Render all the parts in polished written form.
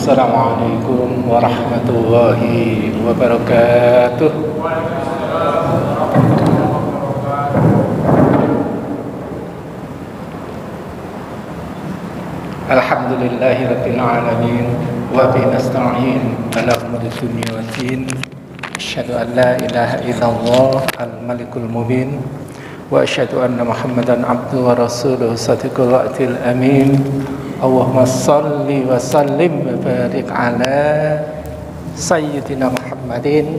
Assalamualaikum warahmatullahi wabarakatuh. Alhamdulillahirabbil alamin wa bihi nasta'in ala umuri dunya waddin. Asyhadu an la ilaha illallah al-malikul mubin wa asyhadu anna Muhammadan abduhu wa rasuluhu shadiqul wa'dil amin. Allahumma salli wa sallim wa barik ala sayyidina Muhammadin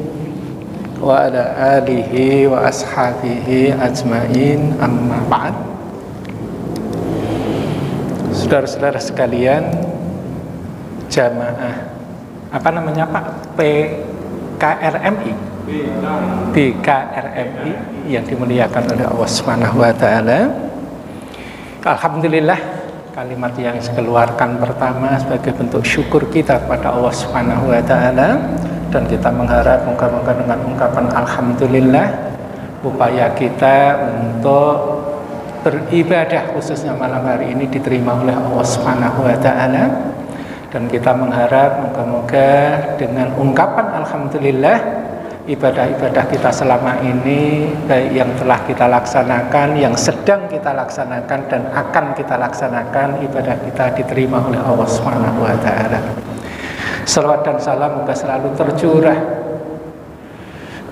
wa ala alihi wa ashabihi ajmain, amma ba'd. Saudara-saudara sekalian, jamaah apa namanya Pak? PKRMI BKRMI yang dimuliakan oleh Allah Subhanahu wa taala. Alhamdulillah, kalimat yang saya keluarkan pertama sebagai bentuk syukur kita kepada Allah Subhanahu wa taala, dan kita mengharap moga-moga dengan ungkapan alhamdulillah upaya kita untuk beribadah khususnya malam hari ini diterima oleh Allah Subhanahu wa taala, dan kita mengharap moga-moga dengan ungkapan alhamdulillah ibadah-ibadah kita selama ini, baik yang telah kita laksanakan, yang sedang kita laksanakan, dan akan kita laksanakan, ibadah kita diterima oleh Allah Subhanahu wa taala. Salawat dan salam moga selalu tercurah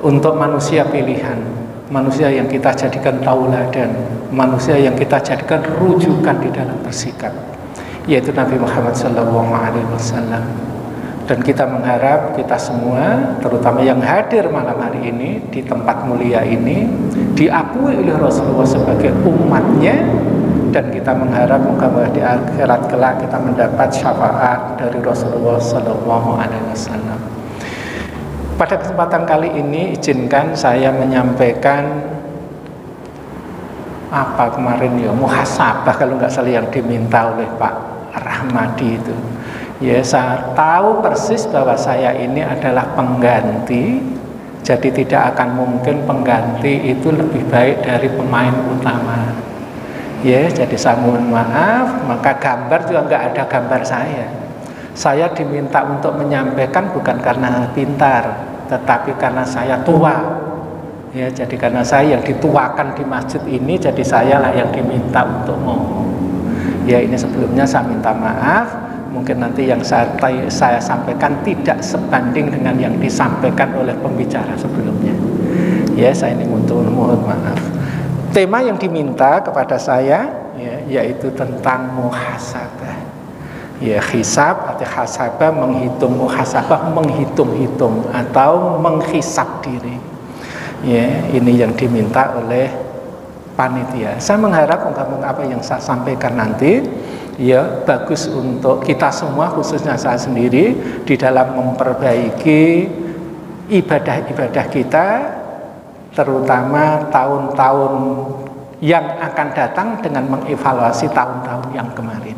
untuk manusia pilihan, manusia yang kita jadikan tauladan, manusia yang kita jadikan rujukan di dalam bersikap, yaitu Nabi Muhammad SAW. Dan kita mengharap kita semua, terutama yang hadir malam hari ini di tempat mulia ini, diakui oleh Rasulullah sebagai umatnya, dan kita mengharap moga-moga di akhirat kelak kita mendapat syafaat dari Rasulullah SAW. Pada kesempatan kali ini izinkan saya menyampaikan apa kemarin ya, muhasabah kalau nggak salah yang diminta oleh Pak Rahmadi itu. Ya, saya tahu persis bahwa saya ini adalah pengganti, jadi tidak akan mungkin pengganti itu lebih baik dari pemain utama. Ya, jadi saya mohon maaf, maka gambar juga nggak ada gambar saya. Saya diminta untuk menyampaikan bukan karena pintar, tetapi karena saya tua. Ya, jadi karena saya yang dituakan di masjid ini, jadi saya lah yang diminta untuk ngomong. Ya, ini sebelumnya saya minta maaf. Mungkin nanti yang saya sampaikan tidak sebanding dengan yang disampaikan oleh pembicara sebelumnya. Ya, saya ini mohon maaf. Tema yang diminta kepada saya ya, yaitu tentang muhasabah. Ya, hisab atau hasabah, menghitung, muhasabah menghitung-hitung atau menghisab diri. Ya, ini yang diminta oleh panitia. Saya mengharap apa yang saya sampaikan nanti ya bagus untuk kita semua, khususnya saya sendiri, di dalam memperbaiki ibadah-ibadah kita, terutama tahun-tahun yang akan datang dengan mengevaluasi tahun-tahun yang kemarin.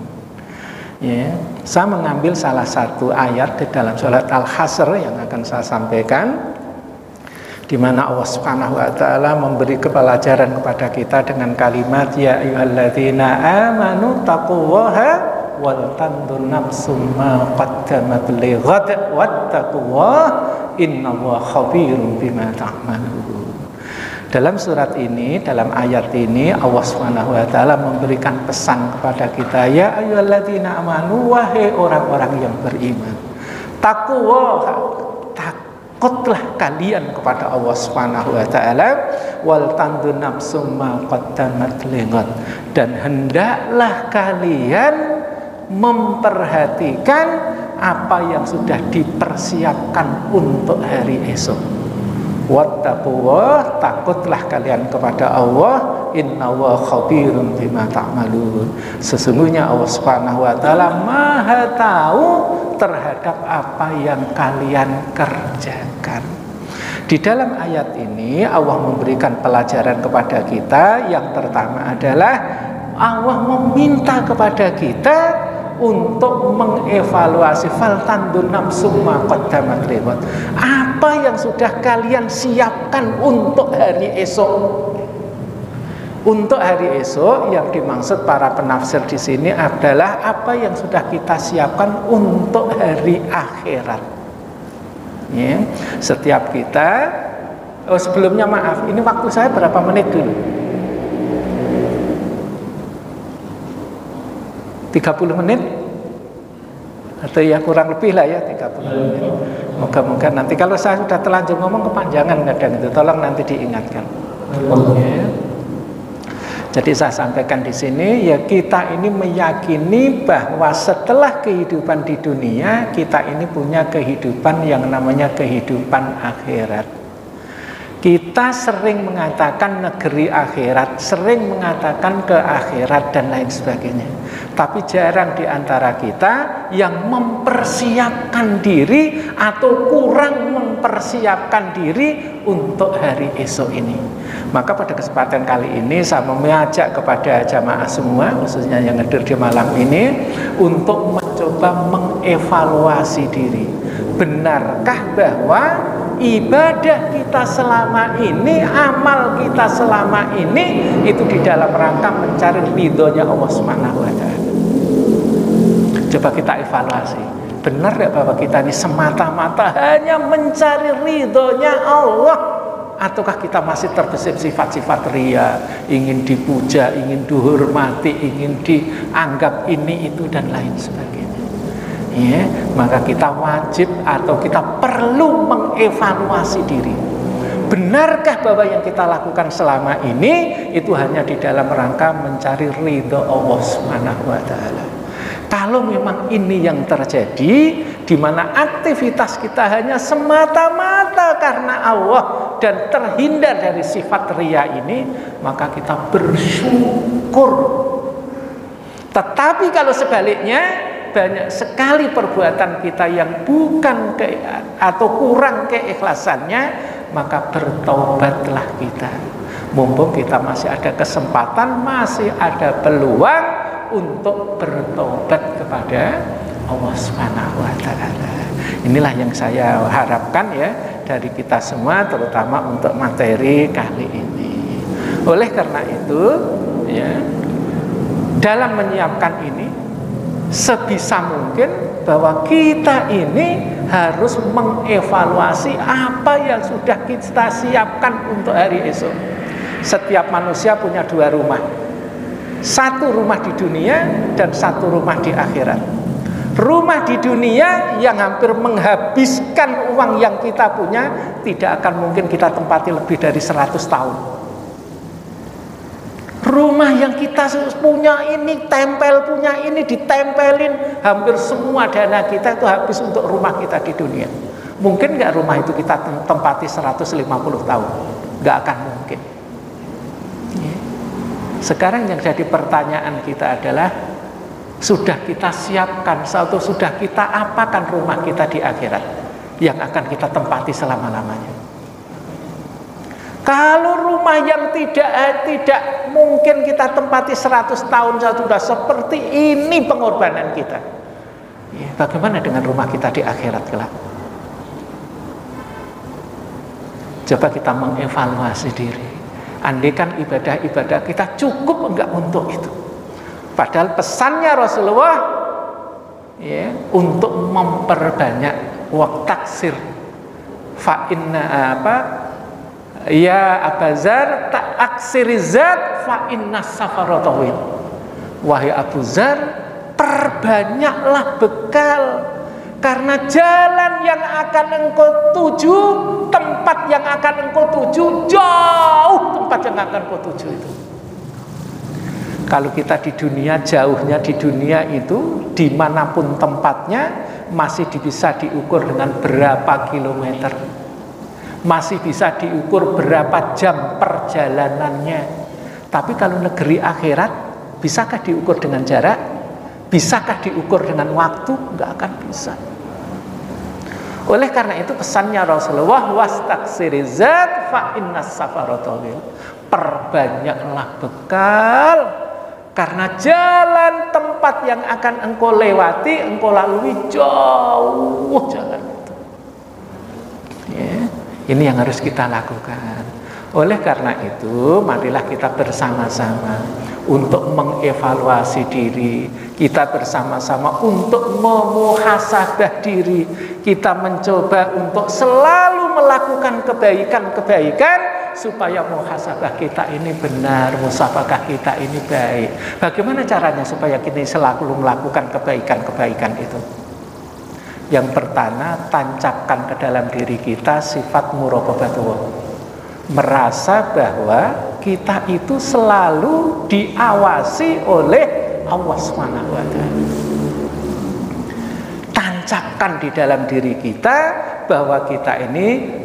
Ya, saya mengambil salah satu ayat di dalam surat Al-Hasr yang akan saya sampaikan, di mana Allah Subhanahu wa taala memberi pelajaran kepada kita dengan kalimat ya ayyuhalladzina amanu taqullaha wal tanzur nafsum ma qaddamat lighad wattaqullaha innallaha khabirum bima ta'malun. Dalam surat ini, dalam ayat ini, Allah Subhanahu wa taala memberikan pesan kepada kita, ya ayyuhalladzina amanu, wahai orang-orang yang beriman, taqullaha, takutlah kalian kepada Allah Subhanahu wa taala, wal tanzur nafsum ma qaddamat lighad, dan hendaklah kalian memperhatikan apa yang sudah dipersiapkan untuk hari esok. Wattaqullah, takutlah kalian kepada Allah, innallaha khabirum bima ta'malun. Sesungguhnya Allah Subhanahu wa taala Maha tahu terhadap apa yang kalian kerjakan. Di dalam ayat ini Allah memberikan pelajaran kepada kita. Yang pertama adalah Allah meminta kepada kita untuk mengevaluasi faltandun nafsum ma qaddamat lighad. Apa yang sudah kalian siapkan untuk hari esok? Untuk hari esok yang dimaksud para penafsir di sini adalah apa yang sudah kita siapkan untuk hari akhirat. Ya, setiap kita. Oh, sebelumnya maaf, ini waktu saya berapa menit dulu? 30 menit? Atau ya kurang lebih lah ya 30 menit. Moga-moga nanti kalau saya sudah terlanjur ngomong kepanjangan kadang itu, tolong nanti diingatkan. Ya. Jadi saya sampaikan di sini ya, kita ini meyakini bahwa setelah kehidupan di dunia kita ini punya kehidupan yang namanya kehidupan akhirat. Kita sering mengatakan negeri akhirat, sering mengatakan ke akhirat dan lain sebagainya. Tapi jarang di antara kita yang mempersiapkan diri atau kurang mempersiapkan diri untuk hari esok ini. Maka pada kesempatan kali ini saya mengajak kepada jamaah semua, khususnya yang hadir di malam ini, untuk mencoba mengevaluasi diri. Benarkah bahwa ibadah kita selama ini, amal kita selama ini itu di dalam rangka mencari ridhonya Allah Subhanahu wa Ta'ala? Coba kita evaluasi. Benar tidak bahwa kita ini semata-mata hanya mencari ridhonya Allah, ataukah kita masih terbesit sifat-sifat ria, ingin dipuja, ingin dihormati, ingin dianggap ini itu dan lain sebagainya? Ya, maka kita wajib atau kita perlu mengevaluasi diri. Benarkah bahwa yang kita lakukan selama ini itu hanya di dalam rangka mencari ridho Allah Subhanahu wa Ta'ala? Kalau memang ini yang terjadi, di mana aktivitas kita hanya semata-mata karena Allah dan terhindar dari sifat ria ini, maka kita bersyukur. Tetapi kalau sebaliknya, banyak sekali perbuatan kita yang bukan atau kurang keikhlasannya, maka bertaubatlah kita. Mumpung kita masih ada kesempatan, masih ada peluang untuk bertobat kepada Allah Subhanahu wa Ta'ala. Inilah yang saya harapkan ya dari kita semua, terutama untuk materi kali ini. Oleh karena itu ya, dalam menyiapkan ini sebisa mungkin bahwa kita ini harus mengevaluasi apa yang sudah kita siapkan untuk hari esok. Setiap manusia punya dua rumah. Satu rumah di dunia dan satu rumah di akhirat. Rumah di dunia yang hampir menghabiskan uang yang kita punya, tidak akan mungkin kita tempati lebih dari 100 tahun. Rumah yang kita punya ini, tempel punya ini, ditempelin, hampir semua dana kita itu habis untuk rumah kita di dunia. Mungkin nggak rumah itu kita tempati 150 tahun? Nggak akan mungkin. Sekarang yang jadi pertanyaan kita adalah, sudah kita siapkan atau sudah kita apakan rumah kita di akhirat yang akan kita tempati selama-lamanya? Kalau rumah yang tidak mungkin kita tempati 100 tahun sudah seperti ini pengorbanan kita, ya, bagaimana dengan rumah kita di akhirat kelak? Coba kita mengevaluasi diri. Andaikan ibadah-ibadah kita cukup enggak untuk itu? Padahal pesannya Rasulullah ya, untuk memperbanyak waqtaksir. Fa inna ya Abazar ta'aksirizat fa inna safaratawil. Wahai Abu Zar, perbanyaklah bekal, karena jalan yang akan engkau tuju, tempat yang akan engkau tuju, jauh tempat yang akan engkau tuju itu. Kalau kita di dunia, jauhnya di dunia itu dimanapun tempatnya masih bisa diukur dengan berapa kilometer, masih bisa diukur berapa jam perjalanannya. Tapi kalau negeri akhirat, bisakah diukur dengan jarak? Bisakah diukur dengan waktu? Nggak akan bisa. Oleh karena itu pesannya Rasulullah, wastaksirizat fa innas safaratawil. Perbanyaklah bekal, karena jalan tempat yang akan engkau lewati, engkau lalui jauh jalan itu. Ya, ini yang harus kita lakukan. Oleh karena itu, marilah kita bersama-sama untuk mengevaluasi diri, kita bersama-sama untuk memuhasabah diri, kita mencoba untuk selalu melakukan kebaikan-kebaikan supaya muhasabah kita ini benar, musabakah kita ini baik. Bagaimana caranya supaya kita selalu melakukan kebaikan-kebaikan itu? Yang pertama, tancapkan ke dalam diri kita sifat muraqabatullah. Merasa bahwa kita itu selalu diawasi oleh Allah Subhanahu wa Ta'ala. Tancapkan di dalam diri kita bahwa kita ini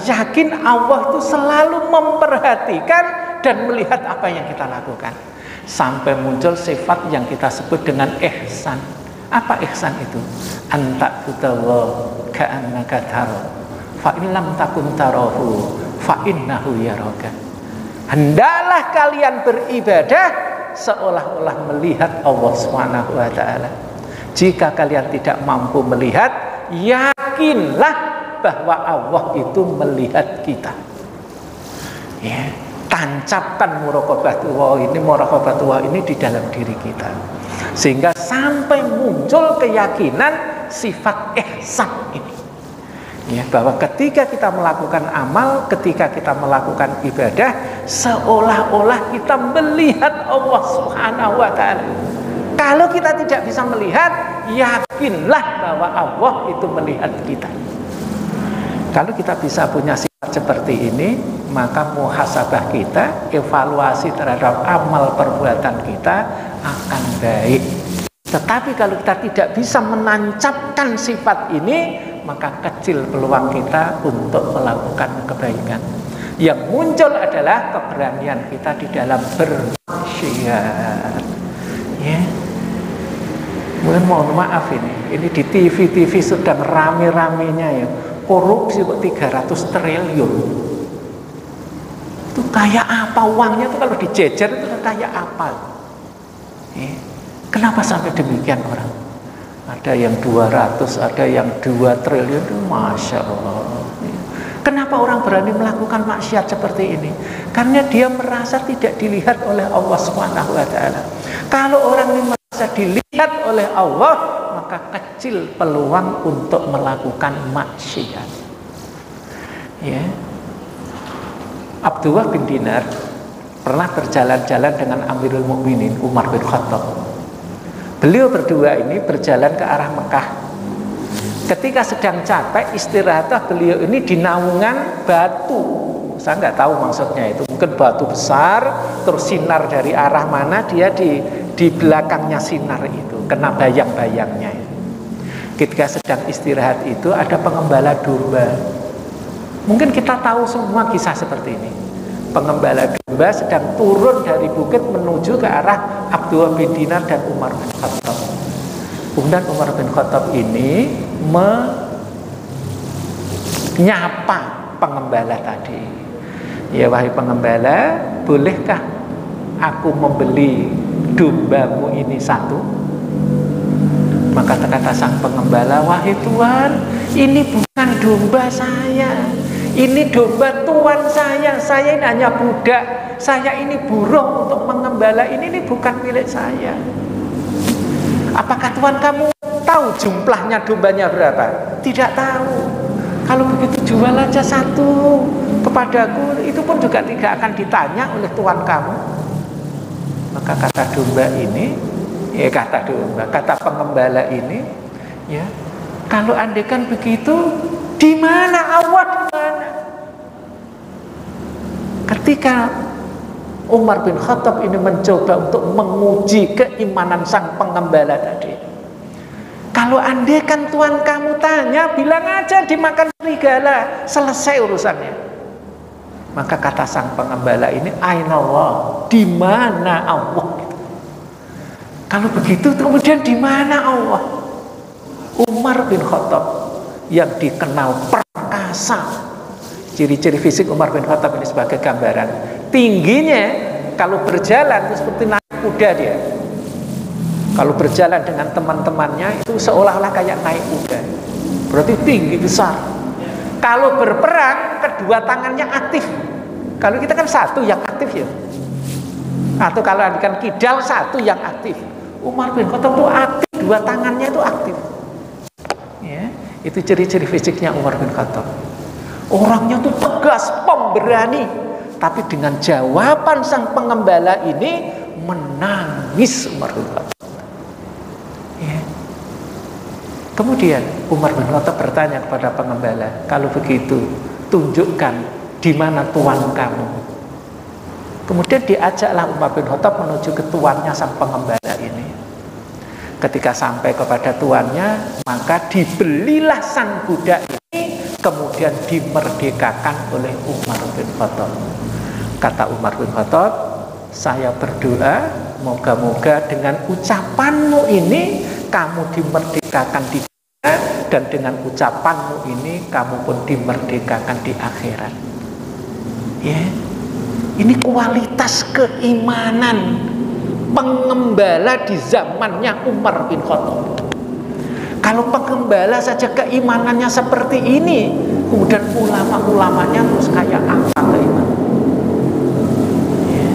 yakin Allah itu selalu memperhatikan dan melihat apa yang kita lakukan. Sampai muncul sifat yang kita sebut dengan ihsan. Apa ihsan itu? Anta budallah ka'annaka taro, fa in lam takun tarahu fa innahu yaraka. Hendaklah kalian beribadah seolah-olah melihat Allah Subhanahu wa Ta'ala. Jika kalian tidak mampu melihat, yakinlah bahwa Allah itu melihat kita. Ya, tancapkan muraqabatullah ini di dalam diri kita, sehingga sampai muncul keyakinan sifat ihsan ini. Ya, bahwa ketika kita melakukan amal, ketika kita melakukan ibadah, seolah-olah kita melihat Allah Subhanahu wa Ta'ala. Kalau kita tidak bisa melihat, yakinlah bahwa Allah itu melihat kita. Kalau kita bisa punya sifat seperti ini, maka muhasabah kita, evaluasi terhadap amal perbuatan kita akan baik. Tetapi kalau kita tidak bisa menancapkan sifat ini, maka kecil peluang kita untuk melakukan kebaikan. Yang muncul adalah keberanian kita di dalam bermaksiat. Ya. Mungkin mohon maaf ini di TV sedang rame-ramenya ya. Korupsi kok 300 triliun. Itu kayak apa uangnya itu kalau dijejer itu kayak apa? Ya. Kenapa sampai demikian orang? Ada yang 200, ada yang 2 triliun, Masya Allah. Kenapa orang berani melakukan maksiat seperti ini? Karena dia merasa tidak dilihat oleh Allah Subhanahu wa Ta'ala. Kalau orang ini merasa dilihat oleh Allah, maka kecil peluang untuk melakukan maksiat. Ya. Abdullah bin Dinar pernah berjalan-jalan dengan Amirul Mukminin Umar bin Khattab. Beliau berdua ini berjalan ke arah Mekah. Ketika sedang capek istirahat, beliau ini di naungan batu. Saya nggak tahu maksudnya itu, mungkin batu besar, terus sinar dari arah mana, dia di belakangnya sinar itu, kena bayang-bayangnya. Ketika sedang istirahat itu ada pengembala domba. Mungkin kita tahu semua kisah seperti ini. Pengembala domba sedang turun dari bukit menuju ke arah Abdullah bin Dinar dan Umar bin Khattab. Kemudian Umar bin Khattab ini menyapa pengembala tadi. Ya, wahai pengembala, bolehkah aku membeli dombamu ini satu? Maka kata sang pengembala, wahai Tuan, ini bukan domba saya. Ini domba tuan saya ini hanya budak, saya ini buruh untuk mengembala, ini bukan milik saya. Apakah Tuan kamu tahu jumlahnya dombanya berapa? Tidak tahu. Kalau begitu jual aja satu kepadaku, itu pun juga tidak akan ditanya oleh Tuan kamu. Maka kata domba ini, kata pengembala ini, ya, kalau andaikan begitu, di mana Allah? Di mana? Ketika Umar bin Khattab ini mencoba untuk menguji keimanan sang pengembala tadi, kalau andaikan Tuan kamu tanya, bilang aja dimakan serigala, selesai urusannya. Maka kata sang pengembala ini, Aina Allah, di mana Allah? Kalau begitu kemudian di mana Allah? Umar bin Khattab yang dikenal perkasa. Ciri-ciri fisik Umar bin Khattab ini sebagai gambaran. Tingginya kalau berjalan itu seperti naik kuda dia. Kalau berjalan dengan teman-temannya itu seolah-olah kayak naik kuda. Berarti tinggi besar. Kalau berperang, kedua tangannya aktif. Kalau kita kan satu yang aktif ya. Atau kalau kan kidal satu yang aktif. Umar bin Khattab itu aktif, dua tangannya itu aktif. Ya, itu ciri-ciri fisiknya Umar bin Khattab. Orangnya tuh tegas, pemberani, tapi dengan jawaban sang pengembala ini menangis Umar bin Khattab. Ya. Kemudian Umar bin Khattab bertanya kepada pengembala, kalau begitu tunjukkan di mana tuan kamu. Kemudian diajaklah Umar bin Khattab menuju ke tuannya sang pengembala ini. Ketika sampai kepada tuannya, maka dibelilah sang budak ini, kemudian dimerdekakan oleh Umar bin Khattab. Kata Umar bin Khattab, saya berdoa moga-moga dengan ucapanmu ini kamu dimerdekakan di dunia, dan dengan ucapanmu ini kamu pun dimerdekakan di akhirat. Ya, ini kualitas keimanan pengembala di zamannya Umar bin Khattab. Kalau pengembala saja keimanannya seperti ini, kemudian ulama-ulamanya terus kayak apa keimanan? Ya.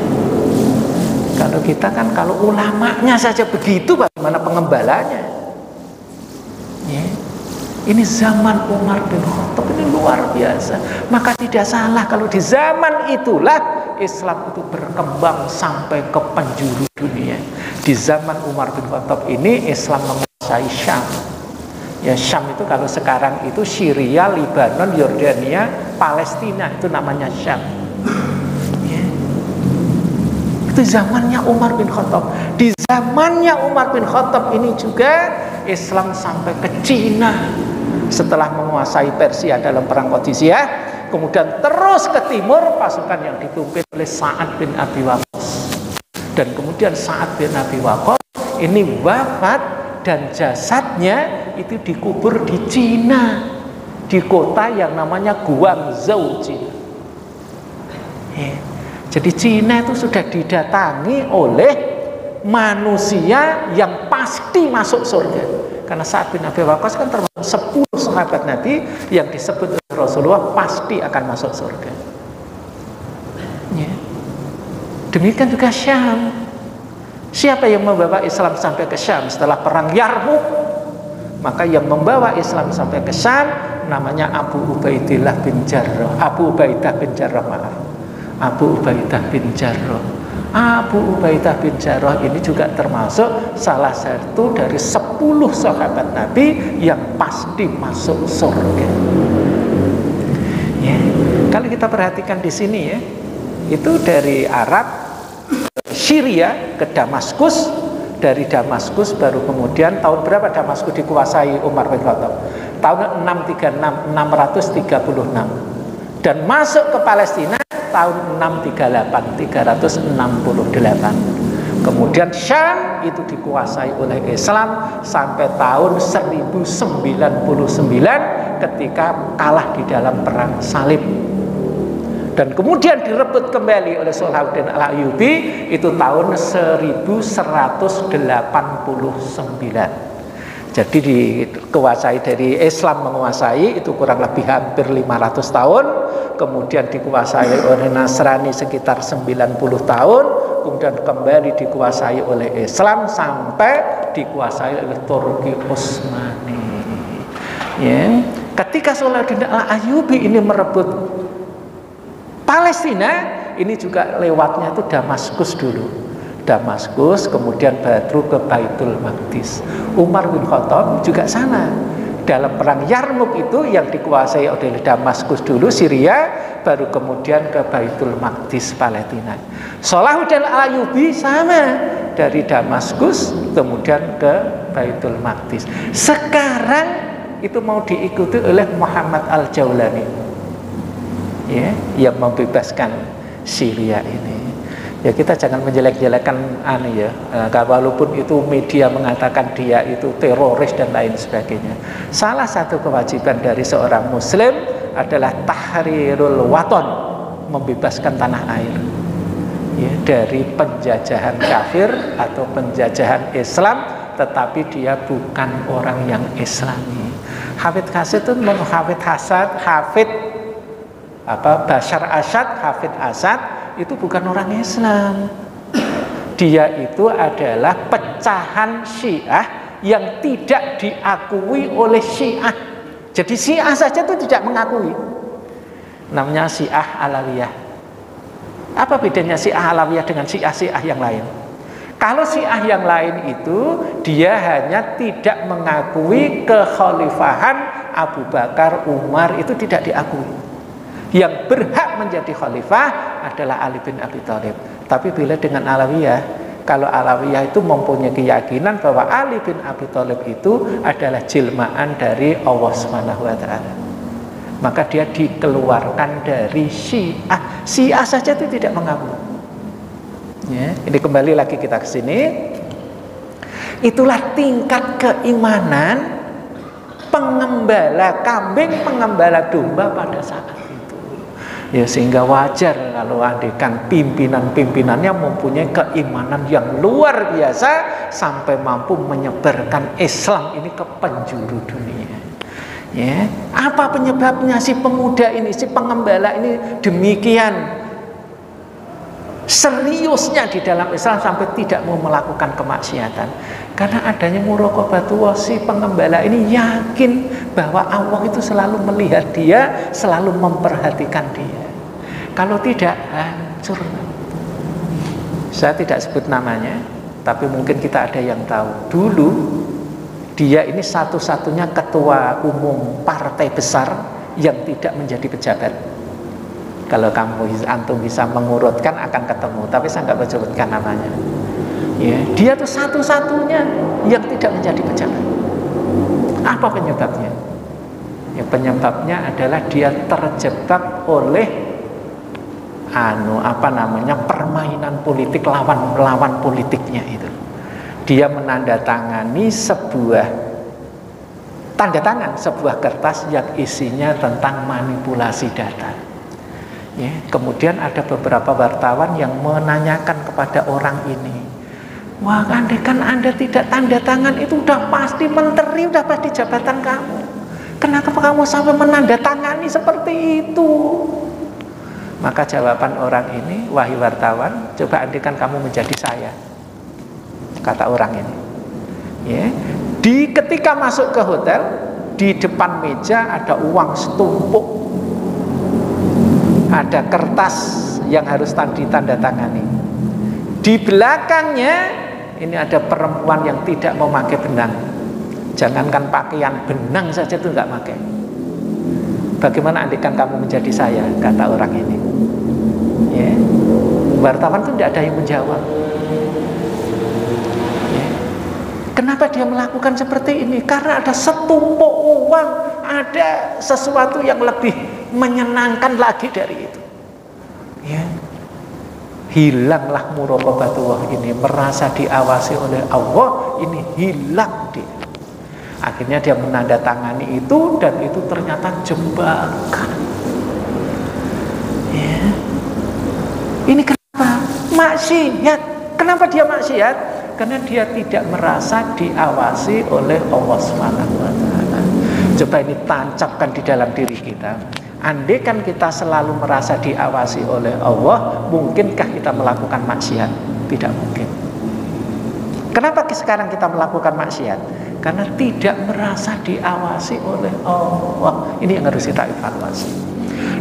Kalau kita kan kalau ulamanya saja begitu, bagaimana pengembalanya? Ya. Ini zaman Umar bin Khattab ini luar biasa. Maka tidak salah kalau di zaman itulah Islam itu berkembang sampai ke penjuru dunia. Di zaman Umar bin Khattab ini Islam menguasai Syam. Ya, Syam itu kalau sekarang itu Syria, Lebanon, Yordania, Palestina, itu namanya Syam. Ya. Itu zamannya Umar bin Khattab. Di zamannya Umar bin Khattab ini juga Islam sampai ke Cina. Setelah menguasai Persia dalam perang Qadisiyah, kemudian terus ke timur, pasukan yang dipimpin oleh Sa'ad bin Abi Waqqas. Dan kemudian Sa'ad bin Abi Waqqas ini wafat dan jasadnya itu dikubur di Cina, di kota yang namanya Guangzhou, Cina. Ya. Jadi Cina itu sudah didatangi oleh manusia yang pasti masuk surga. Karena Sa'ad bin Abi Waqqas kan termasuk 10 sahabat Nabi yang disebut oleh Rasulullah pasti akan masuk surga. Ya. Demikian juga Syam. Siapa yang membawa Islam sampai ke Syam setelah perang Yarmuk? Maka yang membawa Islam sampai ke Syam namanya Abu Ubaidah bin Jarrah. Abu Ubaidah bin Jarrah, maaf. Abu Ubaidah bin Jarrah. Abu Ubaidah bin Jarrah ini juga termasuk salah satu dari 10 sahabat Nabi yang pasti masuk surga. Ya. Kalau kita perhatikan di sini ya, itu dari Arab Syria ke Damaskus, dari Damaskus baru kemudian tahun berapa Damaskus dikuasai Umar bin Khattab? Tahun 636, dan masuk ke Palestina tahun 368. Kemudian Syam itu dikuasai oleh Islam sampai tahun 1099 ketika kalah di dalam perang salib. Dan kemudian direbut kembali oleh Salahuddin Al-Ayyubi itu tahun 1189. Jadi dikuasai dari Islam menguasai itu kurang lebih hampir 500 tahun. Kemudian dikuasai oleh Nasrani sekitar 90 tahun. Kemudian kembali dikuasai oleh Islam sampai dikuasai oleh Turki Utsmani. Ya. Ketika Salahuddin Al-Ayyubi ini merebut Palestina, ini juga lewatnya itu Damaskus dulu. Damaskus, kemudian baru ke Baitul Maqdis. Umar bin Khattab juga sama. Dalam perang Yarmuk itu yang dikuasai oleh Damaskus dulu, Syria, baru kemudian ke Baitul Maqdis, Palestina. Salahuddin Al-Ayyubi sama, dari Damaskus kemudian ke Baitul Maqdis. Sekarang itu mau diikuti oleh Muhammad Al-Jaulani, ya, yang membebaskan Syria ini. Ya, kita jangan menjelek-jelekan ya, walaupun itu media mengatakan dia itu teroris dan lain sebagainya. Salah satu kewajiban dari seorang muslim adalah tahrirul waton, membebaskan tanah air ya, dari penjajahan kafir atau penjajahan Islam, tetapi dia bukan orang yang Islami. Hafid Qasim itu Hafid Hasan, Hafid Bashar Asad, Hafid Asad itu bukan orang Islam. Dia itu adalah pecahan Syiah yang tidak diakui oleh Syiah. Jadi Syiah saja itu tidak mengakui. Namanya Syiah Alawiyah. Apa bedanya Syiah Alawiyah dengan Syiah yang lain? Kalau Syiah yang lain itu dia hanya tidak mengakui kekhalifahan Abu Bakar, Umar, itu tidak diakui. Yang berhak menjadi khalifah adalah Ali bin Abi Thalib. Tapi bila dengan Alawiyah, kalau Alawiyah itu mempunyai keyakinan bahwa Ali bin Abi Thalib itu adalah jelmaan dari Allah SWT, maka dia dikeluarkan dari Syiah. Syiah saja itu tidak mengakui. Ya, ini kembali lagi kita ke sini. Itulah tingkat keimanan pengembala kambing, pengembala domba pada saat itu. Ya, sehingga wajar kalau andekan pimpinan-pimpinannya mempunyai keimanan yang luar biasa sampai mampu menyebarkan Islam ini ke penjuru dunia. Ya, apa penyebabnya si pemuda ini, si pengembala ini demikian seriusnya di dalam Islam sampai tidak mau melakukan kemaksiatan? Karena adanya muraqabatullah, si pengembala ini yakin bahwa Allah itu selalu melihat dia, selalu memperhatikan dia. Kalau tidak, hancur. Saya tidak sebut namanya, tapi mungkin kita ada yang tahu. Dulu dia ini satu-satunya ketua umum partai besar yang tidak menjadi pejabat. Kalau antum bisa mengurutkan akan ketemu, tapi saya nggak menyebutkan namanya. Ya, dia tuh satu-satunya yang tidak menjadi pejabat. Apa penyebabnya? Ya, penyebabnya adalah dia terjebak oleh permainan politik, lawan politiknya itu. Dia menandatangani sebuah kertas yang isinya tentang manipulasi data. Ya, kemudian ada beberapa wartawan yang menanyakan kepada orang ini, wah, andekan Anda tidak tanda tangan itu udah pasti menteri, udah pasti jabatan kamu. Kenapa kamu sampai menandatangani seperti itu? Maka jawaban orang ini, wahai wartawan, coba andekan kamu menjadi saya, kata orang ini. Ya, ketika masuk ke hotel, di depan meja ada uang setumpuk, ada kertas yang harus ditandatangani. Di belakangnya ini ada perempuan yang tidak memakai benang. Jangankan pakaian, benang saja itu nggak pakai. Bagaimana andikan kamu menjadi saya, kata orang ini. Ya. Wartawan itu tidak ada yang menjawab. Ya. Kenapa dia melakukan seperti ini? Karena ada setumpuk uang, ada sesuatu yang lebih menyenangkan lagi dari itu. Ya. Hilanglah muraqabatullah ini, merasa diawasi oleh Allah, ini hilang dia. Akhirnya dia menandatangani itu, dan itu ternyata jebakan. Ya. Ini kenapa? Maksiat. Kenapa dia maksiat? Karena dia tidak merasa diawasi oleh Allah SWT. Coba ini tancapkan di dalam diri kita. Andaikan kita selalu merasa diawasi oleh Allah, mungkinkah kita melakukan maksiat? Tidak mungkin. Kenapa sekarang kita melakukan maksiat? Karena tidak merasa diawasi oleh Allah. Ini yang harus kita evaluasi.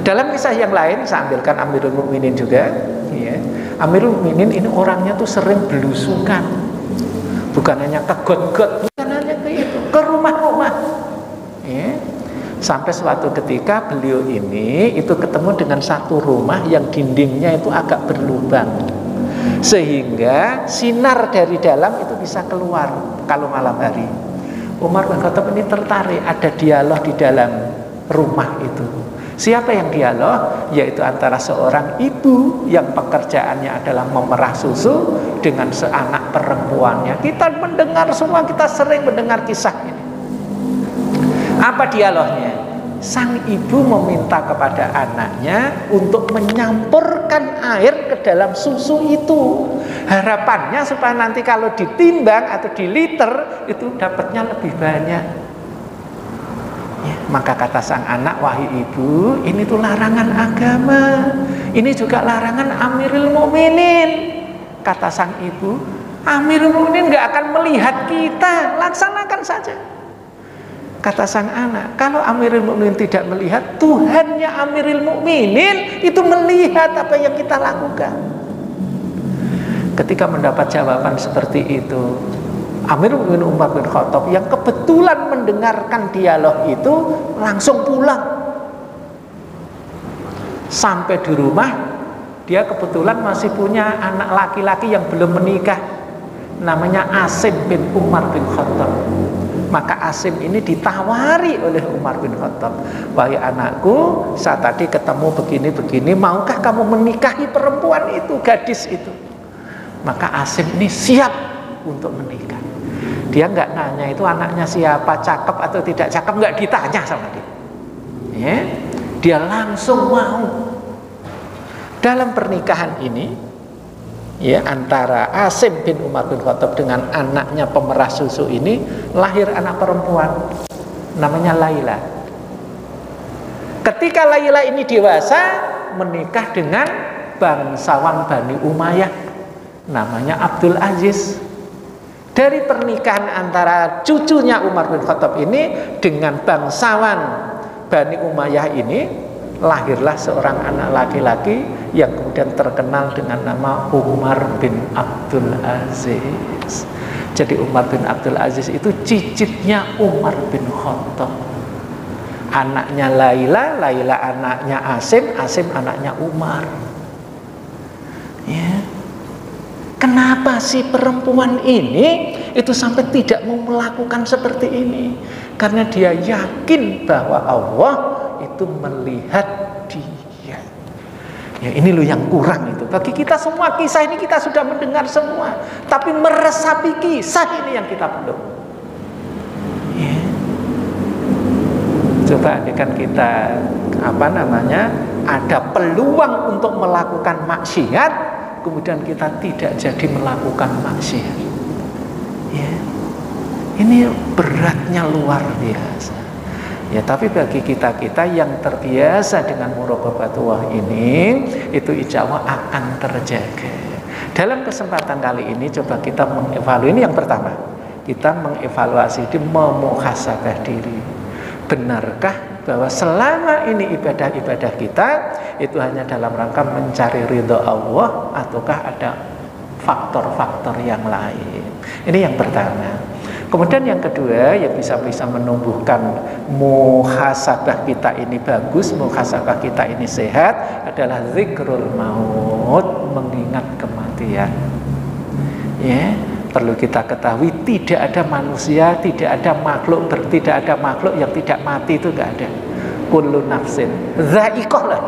Dalam kisah yang lain, saya ambilkan Amirul Mukminin juga. Ya. Amirul Mukminin ini orangnya tuh sering belusukan, bukan hanya ke got-got, bukan hanya ke itu, ke rumah-rumah. Ya. Sampai suatu ketika beliau ini itu ketemu dengan satu rumah yang dindingnya itu agak berlubang, sehingga sinar dari dalam itu bisa keluar kalau malam hari. Umar bin Khattab ini tertarik, ada dialog di dalam rumah itu. Siapa yang dialog? Yaitu antara seorang ibu yang pekerjaannya adalah memerah susu dengan seanak perempuannya. Kita mendengar semua, kita sering mendengar kisah ini. Apa dialognya? Sang ibu meminta kepada anaknya untuk menyampurkan air ke dalam susu itu. Harapannya supaya nanti kalau ditimbang atau diliter itu dapatnya lebih banyak. Ya, maka kata sang anak, wahai ibu, ini tuh larangan agama, ini juga larangan Amirul Mukminin. Kata sang ibu, Amirul Mukminin nggak akan melihat kita, laksanakan saja. Kata sang anak, kalau Amirul Mukminin tidak melihat, Tuhannya Amirul Mukminin itu melihat apa yang kita lakukan. Ketika mendapat jawaban seperti itu, Amirul Mukminin Umar bin Khattab yang kebetulan mendengarkan dialog itu langsung pulang. Sampai di rumah, dia kebetulan masih punya anak laki-laki yang belum menikah, namanya Asim bin Umar bin Khattab. Maka Asim ini ditawari oleh Umar bin Khattab, wahai anakku, saat tadi ketemu begini-begini, maukah kamu menikahi perempuan itu, gadis itu? Maka Asim ini siap untuk menikah. Dia nggak nanya itu anaknya siapa, cakep atau tidak cakep, nggak ditanya sama dia. Ya, dia langsung mau. Dalam pernikahan ini, ya, antara Asim bin Umar bin Khattab dengan anaknya pemerah susu ini, lahir anak perempuan namanya Laila. Ketika Laila ini dewasa, menikah dengan bangsawan Bani Umayyah namanya Abdul Aziz. Dari pernikahan antara cucunya Umar bin Khattab ini dengan bangsawan Bani Umayyah ini, lahirlah seorang anak laki-laki yang kemudian terkenal dengan nama Umar bin Abdul Aziz. Jadi Umar bin Abdul Aziz itu cicitnya Umar bin Khattab. Anaknya Laila, Laila anaknya Asim, Asim anaknya Umar. Ya. Kenapa si perempuan ini itu sampai tidak mau melakukan seperti ini? Karena dia yakin bahwa Allah itu melihat dia. Ya, ini loh yang kurang itu. Bagi kita semua kisah ini kita sudah mendengar semua, tapi meresapi kisah ini yang kita belum. Ya. Coba andaikan kita ada peluang untuk melakukan maksiat, kemudian kita tidak jadi melakukan maksiat. Ya. Ini beratnya luar biasa. Ya, tapi bagi kita-kita yang terbiasa dengan muraqabatullah ini, itu insya Allah akan terjaga. Dalam kesempatan kali ini coba kita mengevaluasi. Ini yang pertama, kita mengevaluasi, memuhasabah diri. Benarkah bahwa selama ini ibadah-ibadah kita itu hanya dalam rangka mencari ridho Allah, ataukah ada faktor-faktor yang lain? Ini yang pertama. Kemudian yang kedua, yang bisa menumbuhkan muhasabah kita ini bagus, muhasabah kita ini sehat, adalah zikrul maut, mengingat kematian. Ya, perlu kita ketahui tidak ada manusia, tidak ada makhluk yang tidak mati, itu enggak ada. Kullu nafsin dha'iqah lah,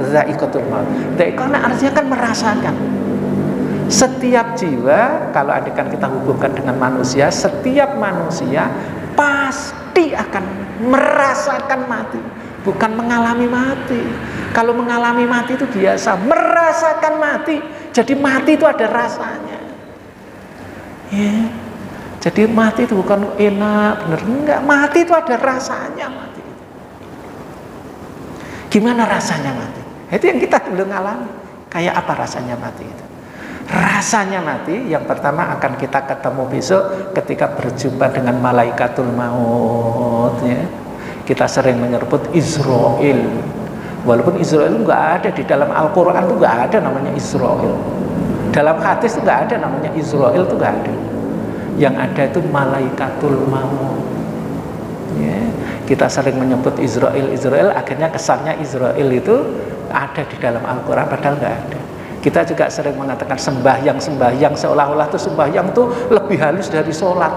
dha'iqatul maut. Dha'iqah artinya kan merasakan. Setiap jiwa, kalau andaikan kita hubungkan dengan manusia, setiap manusia pasti akan merasakan mati, bukan mengalami mati. Kalau mengalami mati itu biasa, merasakan mati. Jadi mati itu ada rasanya. Ya. Jadi mati itu bukan enak, bener, enggak. Mati itu ada rasanya mati. Gimana rasanya mati? Itu yang kita belum alami. Kayak apa rasanya mati itu? Rasanya mati yang pertama akan kita ketemu besok ketika berjumpa dengan malaikatul maut, ya. Kita sering menyebut Israel, walaupun Israel nggak ada di dalam Al-Quran, itu nggak ada namanya Israel. Dalam hadis itu nggak ada namanya Israel, itu nggak ada. Yang ada itu malaikatul maut, ya. Kita sering menyebut Israel, akhirnya kesannya Israel itu ada di dalam Al-Quran, padahal nggak ada. Kita juga sering mengatakan sembahyang, seolah-olah tuh sembahyang tuh lebih halus dari sholat.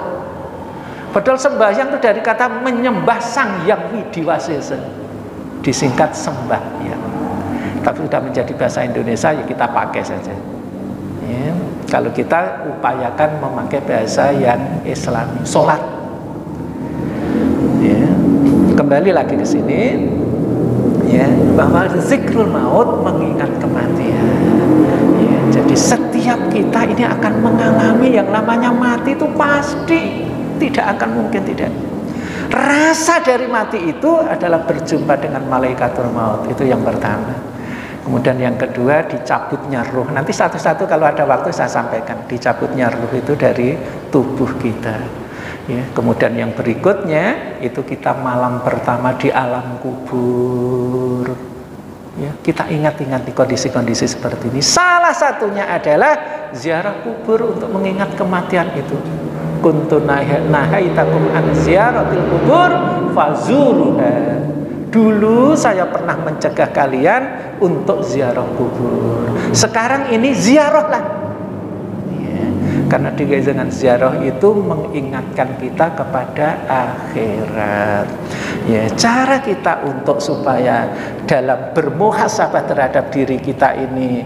Padahal sembahyang itu dari kata menyembah Sang Hyang Widiwasesa, disingkat sembahyang. Tapi sudah menjadi bahasa Indonesia, ya kita pakai saja. Ya, kalau kita upayakan memakai bahasa yang Islami, sholat. Ya, kembali lagi ke sini. Ya, bahwa zikrul maut, mengingat kematian. Ya, jadi setiap kita ini akan mengalami yang namanya mati, itu pasti, tidak akan mungkin tidak. Rasa dari mati itu adalah berjumpa dengan malaikatul maut. Itu yang pertama. Kemudian yang kedua, dicabutnya ruh. Nanti satu-satu kalau ada waktu saya sampaikan. Dicabutnya ruh itu dari tubuh kita. Ya, kemudian yang berikutnya itu kita malam pertama di alam kubur. Ya, kita ingat-ingat di kondisi-kondisi seperti ini. Salah satunya adalah ziarah kubur untuk mengingat kematian itu. Kuntu nahaitakum an ziyaratil kubur fazuruha. Dulu saya pernah mencegah kalian untuk ziarah kubur. Sekarang ini ziarahlah. Ya, karena dengan ziarah itu mengingatkan kita kepada akhirat. Ya, cara kita untuk supaya dalam bermuhasabah terhadap diri kita ini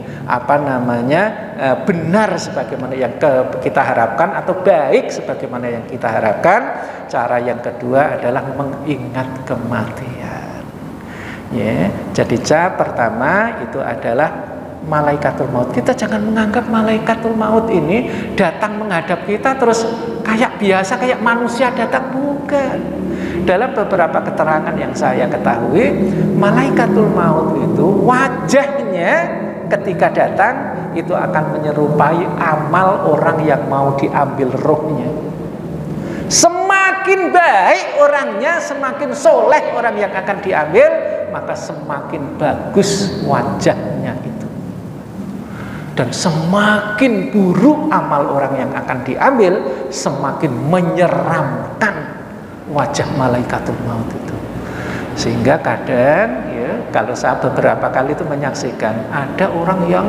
benar sebagaimana yang kita harapkan atau baik sebagaimana yang kita harapkan. Cara yang kedua adalah mengingat kematian. Ya, jadi cara pertama itu adalah malaikatul maut. Kita jangan menganggap malaikatul maut ini datang menghadap kita terus kayak biasa, kayak manusia datang, bukan. Dalam beberapa keterangan yang saya ketahui, malaikatul maut itu wajahnya ketika datang itu akan menyerupai amal orang yang mau diambil rohnya. Semakin baik orangnya, semakin soleh orang yang akan diambil, maka semakin bagus wajahnya itu. Dan semakin buruk amal orang yang akan diambil, semakin menyeramkan wajah malaikatul maut itu. Sehingga kadang ya, kalau saya beberapa kali itu menyaksikan ada orang yang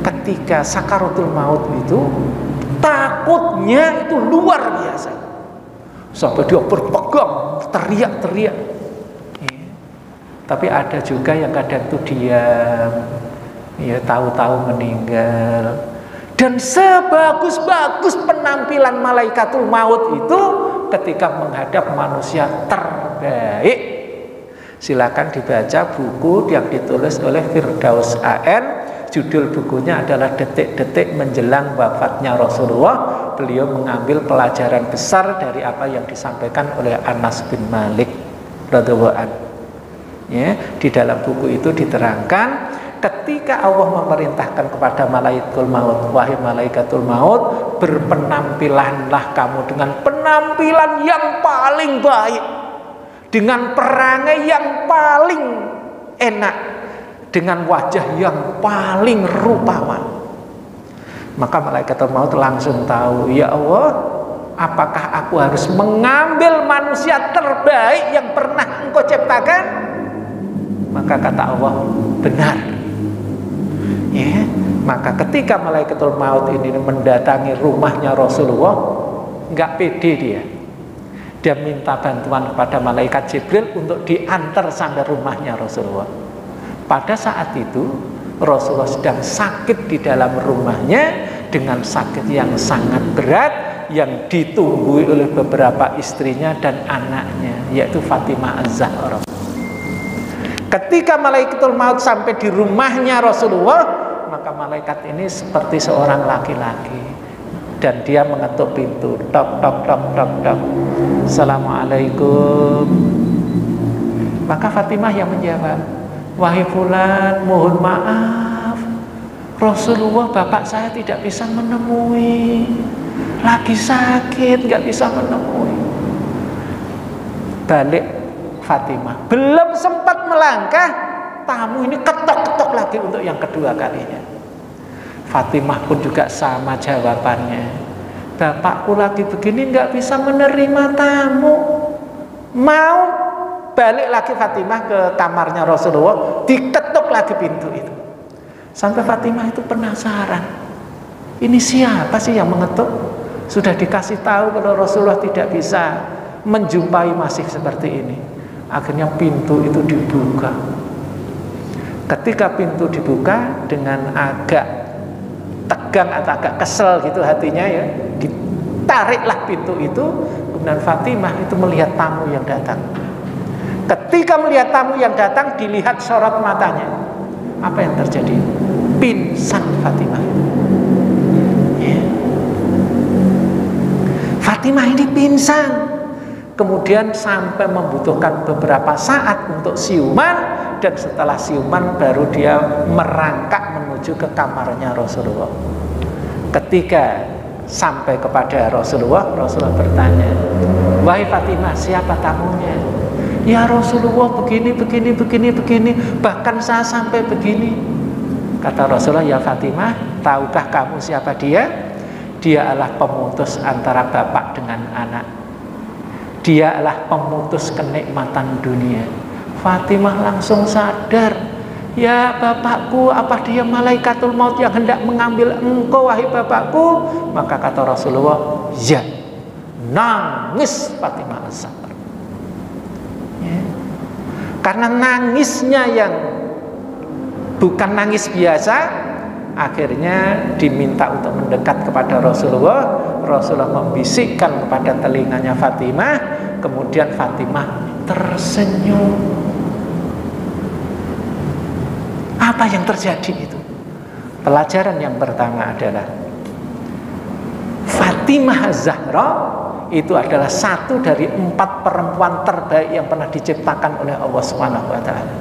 ketika sakaratul maut itu takutnya itu luar biasa. Sampai dia berpegang, teriak-teriak. Ya. Tapi ada juga yang kadang itu diam, ya tahu-tahu meninggal. Dan sebagus-bagus penampilan malaikatul maut itu ketika menghadap manusia terbaik. Silakan dibaca buku yang ditulis oleh Firdaus AN. Judul bukunya adalah Detik-detik menjelang wafatnya Rasulullah. Beliau mengambil pelajaran besar dari apa yang disampaikan oleh Anas bin Malik radhiyallahu anhu. Ya, di dalam buku itu diterangkan ketika Allah memerintahkan kepada malaikatul maut, wahai malaikatul maut, berpenampilanlah kamu dengan penampilan yang paling baik, dengan perangai yang paling enak, dengan wajah yang paling rupawan. Maka malaikatul maut langsung tahu, ya Allah, apakah aku harus mengambil manusia terbaik yang pernah Engkau ciptakan? Maka kata Allah, benar. Ya, maka ketika malaikatul maut ini mendatangi rumahnya Rasulullah, nggak pede dia. Dia minta bantuan kepada malaikat Jibril untuk diantar sampai rumahnya Rasulullah. Pada saat itu Rasulullah sedang sakit di dalam rumahnya dengan sakit yang sangat berat yang ditunggui oleh beberapa istrinya dan anaknya, yaitu Fatimah Az-Zahra. Ketika malaikatul maut sampai di rumahnya Rasulullah, maka malaikat ini seperti seorang laki-laki dan dia mengetuk pintu, tok tok tok tok tok. Assalamualaikum. Maka Fatimah yang menjawab, wahai fulan, mohon maaf, Rasulullah bapak saya tidak bisa menemui, lagi sakit, nggak bisa menemui. Balik Fatimah, belum sempat melangkah, tamu ini ketok-ketok lagi untuk yang kedua kalinya. Fatimah pun juga sama jawabannya, bapakku lagi begini nggak bisa menerima tamu. Mau balik lagi Fatimah ke kamarnya Rasulullah, diketuk lagi pintu itu. Sampai Fatimah itu penasaran, ini siapa sih yang mengetuk? Sudah dikasih tahu kalau Rasulullah tidak bisa menjumpai masih seperti ini. Akhirnya pintu itu dibuka. Ketika pintu dibuka, dengan agak tegang atau agak kesel gitu hatinya ya, ditariklah pintu itu. Kemudian Fatimah itu melihat tamu yang datang. Ketika melihat tamu yang datang, dilihat sorot matanya. Apa yang terjadi? Pingsan Fatimah. Ya. Fatimah ini pingsan. kemudian sampai membutuhkan beberapa saat untuk siuman, dan setelah siuman baru dia merangkak menuju ke kamarnya Rasulullah. Ketika sampai kepada Rasulullah, Rasulullah bertanya, "Wahai Fatimah, siapa tamunya?" "Ya Rasulullah, begini, bahkan saya sampai begini." Kata Rasulullah, "Ya Fatimah, tahukah kamu siapa dia? Dia adalah pemutus antara bapak dengan anak. Dia adalah pemutus kenikmatan dunia." Fatimah langsung sadar, "Ya bapakku, apa dia malaikatul maut yang hendak mengambil engkau, wahai bapakku?" Maka kata Rasulullah, "Ya." Nangis Fatimah Az-Zahra. Ya. Karena nangisnya yang bukan nangis biasa, akhirnya diminta untuk mendekat kepada Rasulullah. Rasulullah membisikkan kepada telinganya Fatimah, kemudian Fatimah tersenyum. Apa yang terjadi itu? Pelajaran yang pertama adalah Fatimah Az-Zahra itu adalah satu dari 4 perempuan terbaik yang pernah diciptakan oleh Allah Subhanahu wa taala.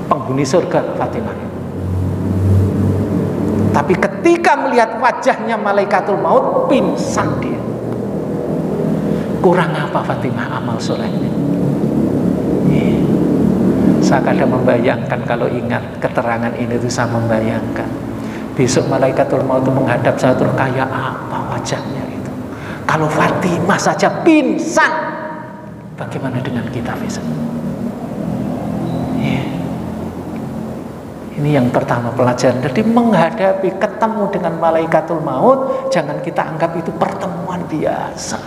Penghuni surga Fatimah. Tapi ketika melihat wajahnya malaikatul maut, pingsan dia. Kurang apa Fatimah amal solehnya? Saya kadang membayangkan, kalau ingat keterangan ini itu saya membayangkan besok malaikatul maut itu menghadap saya, terus kayak apa wajahnya itu. Kalau Fatimah saja pingsan, bagaimana dengan kita besok? Ini yang pertama pelajaran. Jadi menghadapi, ketemu dengan malaikatul maut, jangan kita anggap itu pertemuan biasa.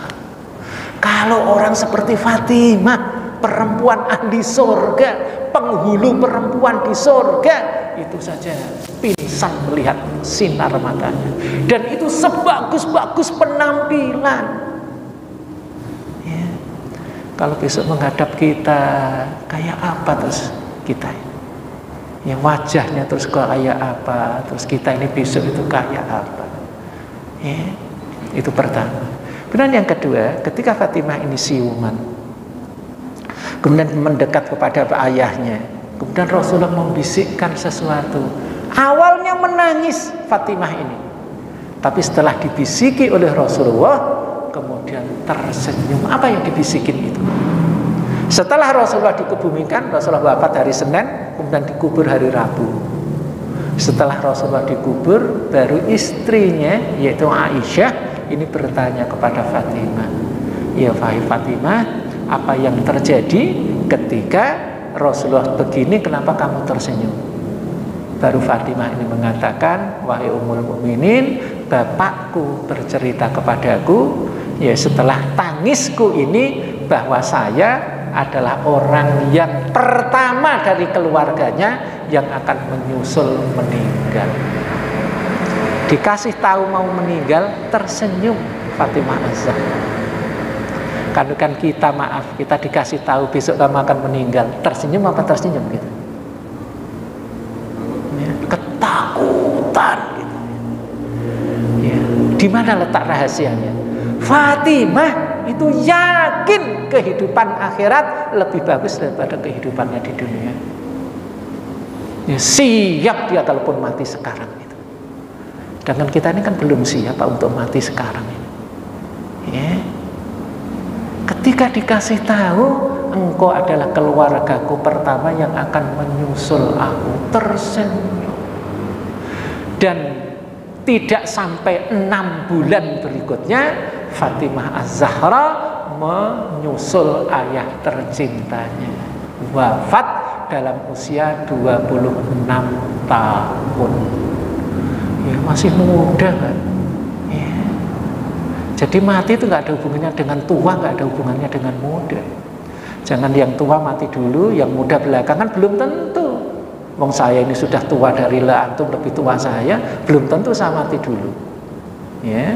Kalau orang seperti Fatimah, perempuan ahli surga, penghulu perempuan di surga, itu saja pingsan melihat sinar matanya, dan itu sebagus-bagus penampilan. Ya. Kalau besok menghadap kita, kayak apa terus kita? Yang wajahnya terus kayak apa? Terus kita ini besok itu kayak apa? Ya. Itu pertama. Kemudian yang kedua, ketika Fatimah ini siuman, kemudian mendekat kepada ayahnya, kemudian Rasulullah membisikkan sesuatu. Awalnya menangis Fatimah ini, tapi setelah dibisiki oleh Rasulullah, kemudian tersenyum. Apa yang dibisikin itu? Setelah Rasulullah dikebumikan, Rasulullah wafat hari Senin, kemudian dikubur hari Rabu. Setelah Rasulullah dikubur, baru istrinya yaitu Aisyah ini bertanya kepada Fatimah, "Ya Fatimah, apa yang terjadi ketika Rasulullah begini, kenapa kamu tersenyum?" Baru Fatimah ini mengatakan, "Wahai Ummul Mukminin, bapakku bercerita kepadaku, ya setelah tangisku ini, bahwa saya adalah orang yang pertama dari keluarganya yang akan menyusul meninggal." Dikasih tahu mau meninggal, tersenyum Fatimah Az-Zahra. Kan kita, maaf, kita dikasih tahu besok kamu akan meninggal, tersenyum apa tersenyum gitu? Ya, ketakutan gitu. Ya, di mana letak rahasianya? Fatimah itu yakin kehidupan akhirat lebih bagus daripada kehidupannya di dunia. Ya, siap dia kalaupun mati sekarang itu. Sedangkan kita ini kan belum siap untuk mati sekarang ini. Ya. Ketika dikasih tahu, engkau adalah keluargaku pertama yang akan menyusul aku, tersenyum. Dan tidak sampai 6 bulan berikutnya, Fatimah Az-Zahra menyusul ayah tercintanya, wafat dalam usia 26 tahun. Ya, masih muda kan? Ya. Jadi mati itu nggak ada hubungannya dengan tua, nggak ada hubungannya dengan muda. Jangan yang tua mati dulu, yang muda belakangan, belum tentu. Wong saya ini sudah tua dari antum lebih tua saya, belum tentu saya mati dulu. Ya.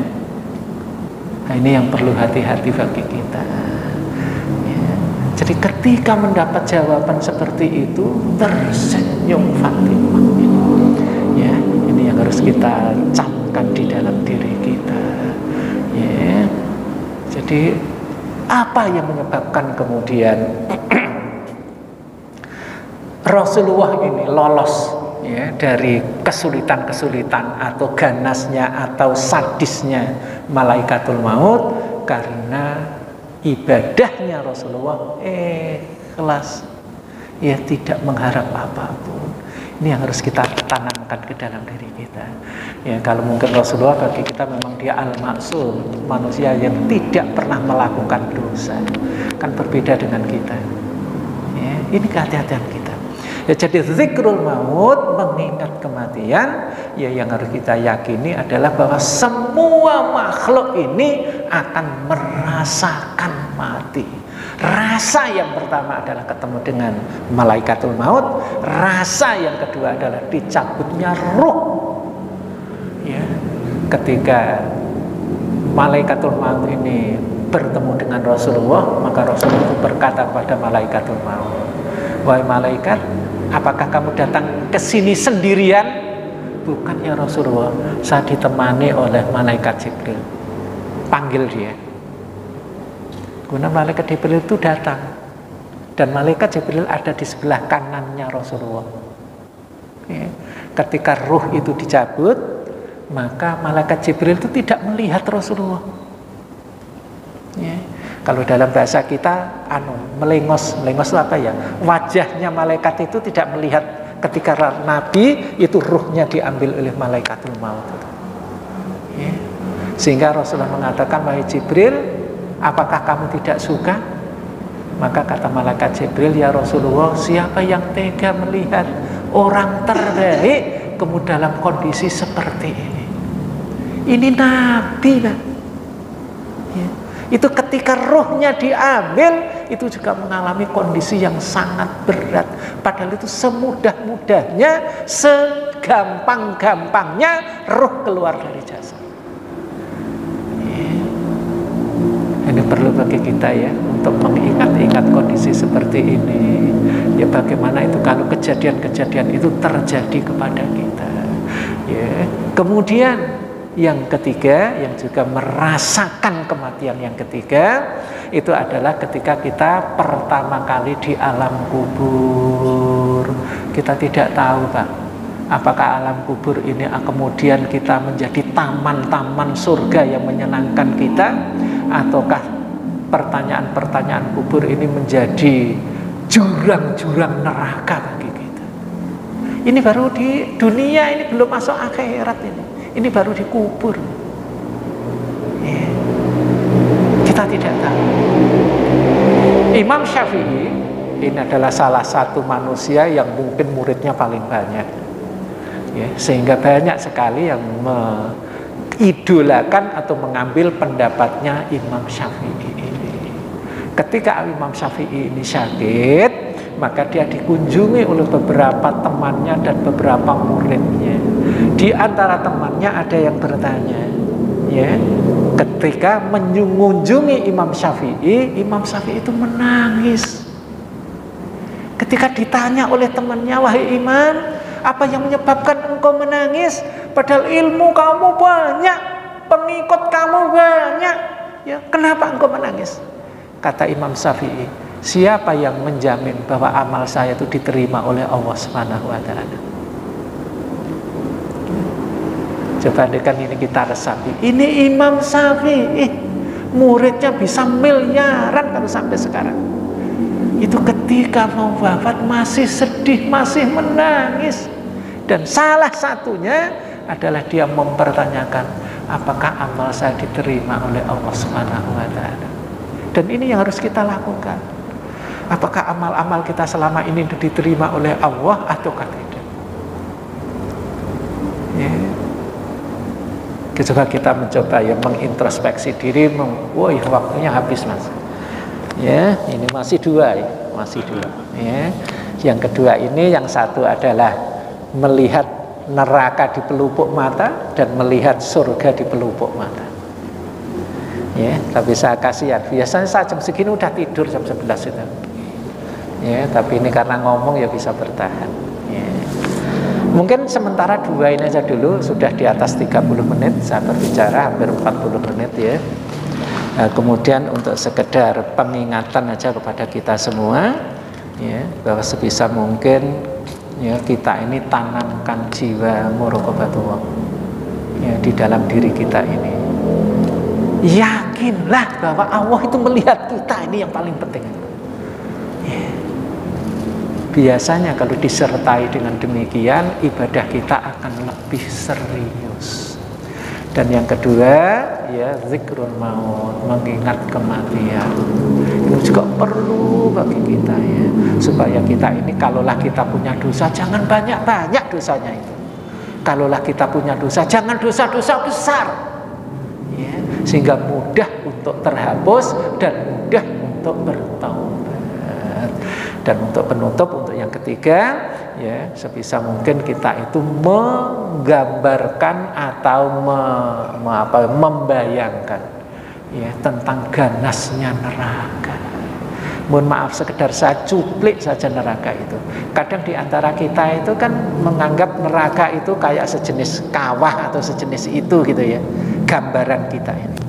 Nah, ini yang perlu hati-hati bagi kita. Ya. Jadi ketika mendapat jawaban seperti itu, tersenyum Fatimah. Ya, ini yang harus kita camkan di dalam diri kita. Ya. Jadi Apa yang menyebabkan kemudian Rasulullah ini lolos ya dari kesulitan-kesulitan atau ganasnya atau sadisnya malaikatul maut? Karena ibadahnya Rasulullah ikhlas, ya tidak mengharap apapun. Ini yang harus kita tanamkan ke dalam diri kita. Ya, kalau mungkin Rasulullah bagi kita memang dia al-maksum, manusia yang tidak pernah melakukan dosa, kan berbeda dengan kita. Ya, ini kehati-hatian kita. Ya, jadi zikrul maut, mengingat kematian, ya yang harus kita yakini adalah bahwa semua makhluk ini akan merasakan mati. Rasa yang pertama adalah ketemu dengan malaikatul maut. Rasa yang kedua adalah dicabutnya ruh. Ya, ketika malaikatul maut ini bertemu dengan Rasulullah, maka Rasulullah itu berkata kepada malaikatul maut, "Wahai malaikat, apakah kamu datang ke sini sendirian?" "Bukan ya Rasulullah, saya ditemani oleh malaikat Jibril." Panggil dia. Kemudian malaikat Jibril itu datang, dan malaikat Jibril ada di sebelah kanannya Rasulullah. Ya. Ketika ruh itu dicabut, maka malaikat Jibril itu tidak melihat Rasulullah. Ya. Kalau dalam bahasa kita, melengos itu apa ya? Wajahnya malaikat itu tidak melihat ketika Nabi itu ruhnya diambil oleh malaikatul maut. Ya. Sehingga Rasulullah mengatakan, "Wahai Jibril, apakah kamu tidak suka?" Maka kata malaikat Jibril, "Ya Rasulullah, siapa yang tega melihat orang terbaik kemudian dalam kondisi seperti ini?" Ini Nabi, Pak. Ya. Itu ketika rohnya diambil, itu juga mengalami kondisi yang sangat berat. Padahal itu semudah-mudahnya, segampang-gampangnya roh keluar dari jasad. Ini perlu bagi kita ya untuk mengingat-ingat kondisi seperti ini. Ya bagaimana itu kalau kejadian-kejadian itu terjadi kepada kita. Ya. Kemudian yang ketiga, yang juga merasakan kematian yang ketiga, itu adalah ketika kita pertama kali di alam kubur. Kita tidak tahu, Pak, apakah alam kubur ini kemudian kita menjadi taman-taman surga yang menyenangkan kita, ataukah pertanyaan-pertanyaan kubur ini menjadi jurang-jurang neraka bagi kita. Ini baru di dunia, ini belum masuk akhirat ini baru dikubur. Ya. Kita tidak tahu. Imam Syafi'i ini adalah salah satu manusia yang mungkin muridnya paling banyak. Ya, sehingga banyak sekali yang mengidolakan atau mengambil pendapatnya Imam Syafi'i ini. Ketika Imam Syafi'i ini sakit, maka dia dikunjungi oleh beberapa temannya dan beberapa muridnya. Di antara temannya ada yang bertanya, ya, ketika mengunjungi Imam Syafi'i itu menangis. Ketika ditanya oleh temannya, "Wahai Imam, apa yang menyebabkan engkau menangis? Padahal ilmu kamu banyak, pengikut kamu banyak. Ya, kenapa engkau menangis?" Kata Imam Syafi'i, "Siapa yang menjamin bahwa amal saya itu diterima oleh Allah Subhanahu wa taala?" Coba andaikan ini kita resapi. Ini Imam Syafi'i, muridnya bisa miliaran kalau sampai sekarang. Itu ketika mau wafat masih sedih, masih menangis. Dan salah satunya adalah dia mempertanyakan, apakah amal saya diterima oleh Allah Subhanahu wa taala. Dan ini yang harus kita lakukan. Apakah amal-amal kita selama ini diterima oleh Allah ataukah tidak? Ya. Coba kita mencoba ya mengintrospeksi diri. Wah, waktunya habis, Mas. Ya, ini masih dua ya, masih dua. Ya. Yang kedua ini, yang satu adalah melihat neraka di pelupuk mata dan melihat surga di pelupuk mata. Ya, tapi saya kasihan. Biasanya saya jam segini udah tidur jam 11 itu. Ya, tapi ini karena ngomong ya bisa bertahan. Ya. Mungkin sementara dua ini aja dulu, sudah di atas 30 menit saya berbicara, hampir 40 menit ya. Nah, kemudian untuk sekedar pengingatan aja kepada kita semua, ya, bahwa sebisa mungkin ya kita ini tanamkan jiwa muraqabatullah ya di dalam diri kita ini. Yakinlah bahwa Allah itu melihat kita, ini yang paling penting. Ya. Biasanya kalau disertai dengan demikian, ibadah kita akan lebih serius. Dan yang kedua, ya, zikrul maut, mengingat kematian. Itu juga perlu bagi kita, ya, supaya kita ini, kalaulah kita punya dosa, jangan banyak-banyak dosanya itu. Kalaulah kita punya dosa, jangan dosa-dosa besar, ya, sehingga mudah untuk terhapus dan mudah untuk bertaubat. Dan untuk penutup, untuk yang ketiga, ya, sebisa mungkin kita itu menggambarkan atau membayangkan, ya, tentang ganasnya neraka. Mohon maaf, sekedar saya cuplik saja neraka itu. Kadang di antara kita itu kan menganggap neraka itu kayak sejenis kawah atau sejenis itu gitu ya, gambaran kita ini.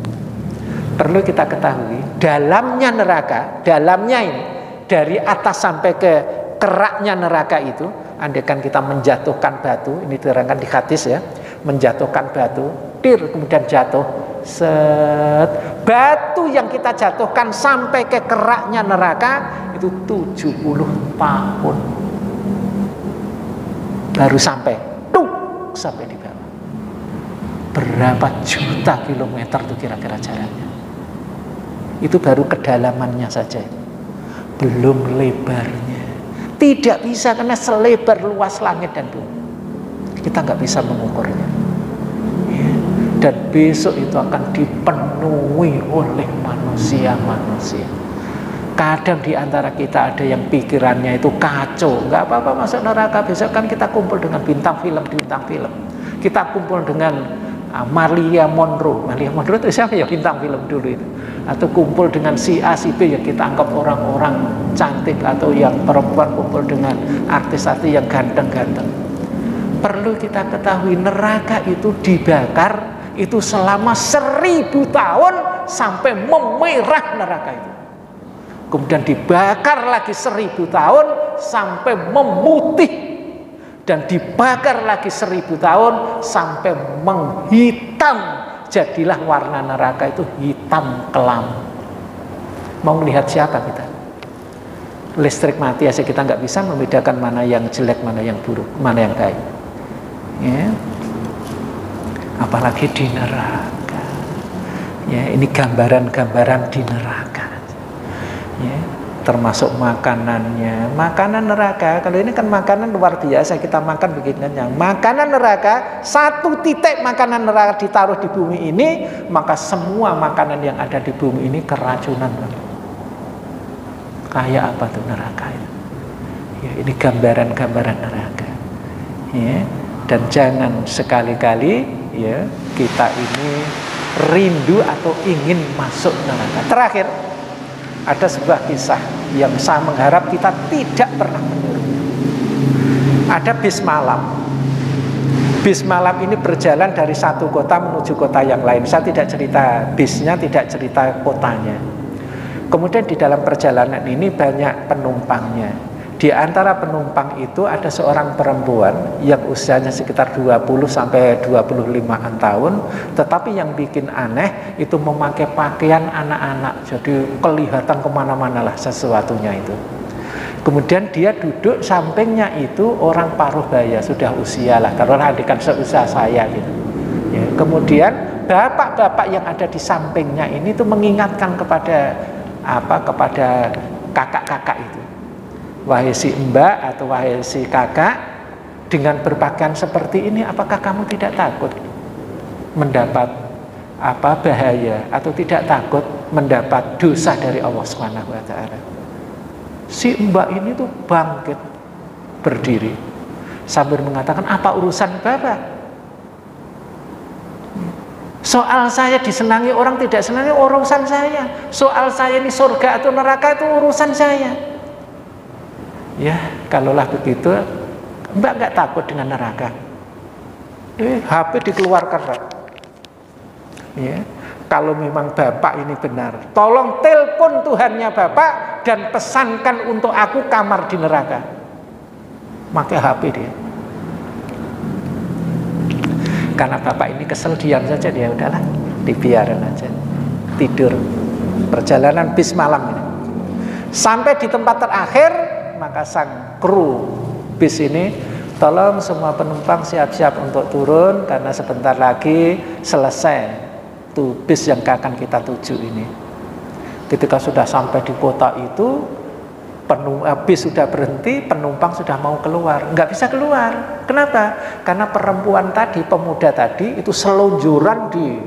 Perlu kita ketahui, dalamnya neraka, dalamnya ini, dari atas sampai ke keraknya neraka itu, andaikan kita menjatuhkan batu, ini diterangkan di hadis ya, menjatuhkan batu, kemudian jatuh, set, batu yang kita jatuhkan sampai ke keraknya neraka itu 70 tahun baru sampai di bawah. Berapa juta kilometer tuh kira-kira jaraknya? Itu baru kedalamannya saja, belum lebarnya. Tidak bisa, karena selebar luas langit dan bumi. Kita nggak bisa mengukurnya. Ya. Dan besok itu akan dipenuhi oleh manusia-manusia. Kadang di antara kita ada yang pikirannya itu kacau, nggak apa-apa masuk neraka, besok kan kita kumpul dengan bintang film. Kita kumpul dengan Marilyn Monroe. Marilyn Monroe itu siapa ya, bintang film dulu itu. Atau kumpul dengan si A, si B yang kita anggap orang-orang cantik, atau yang perempuan kumpul dengan artis-artis yang ganteng-ganteng. Perlu kita ketahui, neraka itu dibakar itu selama 1000 tahun sampai memerah neraka itu. Kemudian dibakar lagi 1000 tahun sampai memutih, dan dibakar lagi 1000 tahun sampai menghitam. Jadilah warna neraka itu hitam kelam. Mau melihat siapa kita? Listrik mati aja kita nggak bisa membedakan mana yang jelek, mana yang buruk, mana yang baik, ya. Apalagi di neraka, ya, ini gambaran-gambaran di neraka, ya. Termasuk makanannya, makanan neraka. Kalau ini kan makanan luar biasa, kita makan begitu kenyang. Makanan neraka, 1 titik makanan neraka ditaruh di bumi ini, maka semua makanan yang ada di bumi ini keracunan. Kayak apa tuh neraka itu? Ya, ini gambaran-gambaran neraka, ya. Dan jangan sekali-kali, ya, kita ini rindu atau ingin masuk neraka. Terakhir, ada sebuah kisah yang saya mengharap kita tidak pernah meniru. Ada bis malam. Bis malam ini berjalan dari satu kota menuju kota yang lain. Saya tidak cerita bisnya, tidak cerita kotanya. Kemudian di dalam perjalanan ini banyak penumpangnya. Di antara penumpang itu ada seorang perempuan yang usianya sekitar 20 sampai 25-an tahun, tetapi yang bikin aneh itu memakai pakaian anak-anak, jadi kelihatan kemana-mana lah sesuatunya itu. Kemudian dia duduk, sampingnya itu orang paruh baya, sudah usia lah, taruhlah adegan seusia saya gitu. Ya, kemudian bapak-bapak yang ada di sampingnya ini tuh mengingatkan kepada kakak-kakak itu. Wahai si mbak atau wahai si kakak, dengan berpakaian seperti ini, apakah kamu tidak takut mendapat bahaya, atau tidak takut mendapat dosa dari Allah Subhanahu wa taala? Si mbak ini tuh bangkit berdiri sambil mengatakan, apa urusan bapak? Soal saya disenangi orang tidak senangi urusan saya. Soal saya ini surga atau neraka itu urusan saya. Ya, kalaulah begitu, mbak nggak takut dengan neraka? HP dikeluarkan, Pak. Ya, kalau memang Bapak ini benar, tolong telepon Tuhannya Bapak dan pesankan untuk aku kamar di neraka. Pakai HP dia. Karena Bapak ini kesel, diam saja, dia udahlah, dibiarin aja, tidur. Perjalanan bis malam ini. Sampai di tempat terakhir, maka sang kru bis ini, tolong semua penumpang siap-siap untuk turun karena sebentar lagi selesai tuh bis yang akan kita tuju ini. Ketika sudah sampai di kota itu, bis sudah berhenti, penumpang sudah mau keluar, nggak bisa keluar. Kenapa? Karena perempuan tadi, pemuda tadi itu selonjoran di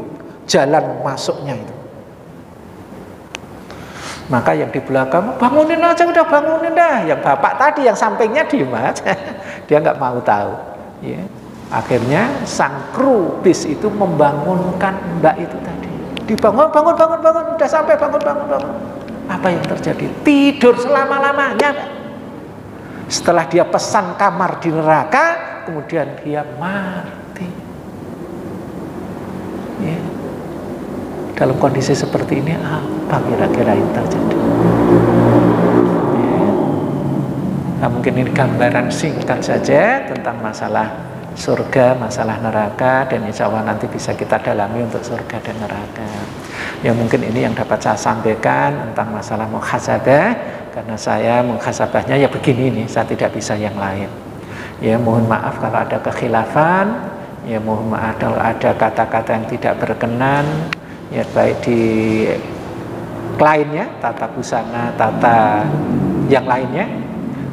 jalan masuknya itu. Maka yang di belakang, bangunin aja, udah bangunin dah. Yang bapak tadi yang sampingnya diem aja, dia nggak mau tahu. Ya. Akhirnya sang kru bis itu membangunkan mbak itu tadi. Dibangun, bangun, udah sampai, bangun. Apa yang terjadi? Tidur selama-lamanya. Setelah dia pesan kamar di neraka, kemudian dia mati. Ya. Dalam kondisi seperti ini, apa kira-kira yang terjadi? Ya. Nah, mungkin ini gambaran singkat saja tentang masalah surga, masalah neraka, dan insya Allah nanti bisa kita dalami untuk surga dan neraka. Ya mungkin ini yang dapat saya sampaikan tentang masalah muhasabah, karena saya muhasabahnya ya begini nih, saya tidak bisa yang lain. Ya mohon maaf kalau ada kekhilafan, ya mohon maaf kalau ada kata-kata yang tidak berkenan, ya baik di lainnya, tata busana, tata yang lainnya.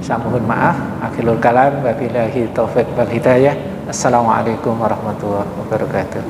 Saya mohon maaf. Akhirul kalam, wabillahi taufiq wal hidayah. Assalamualaikum warahmatullahi wabarakatuh.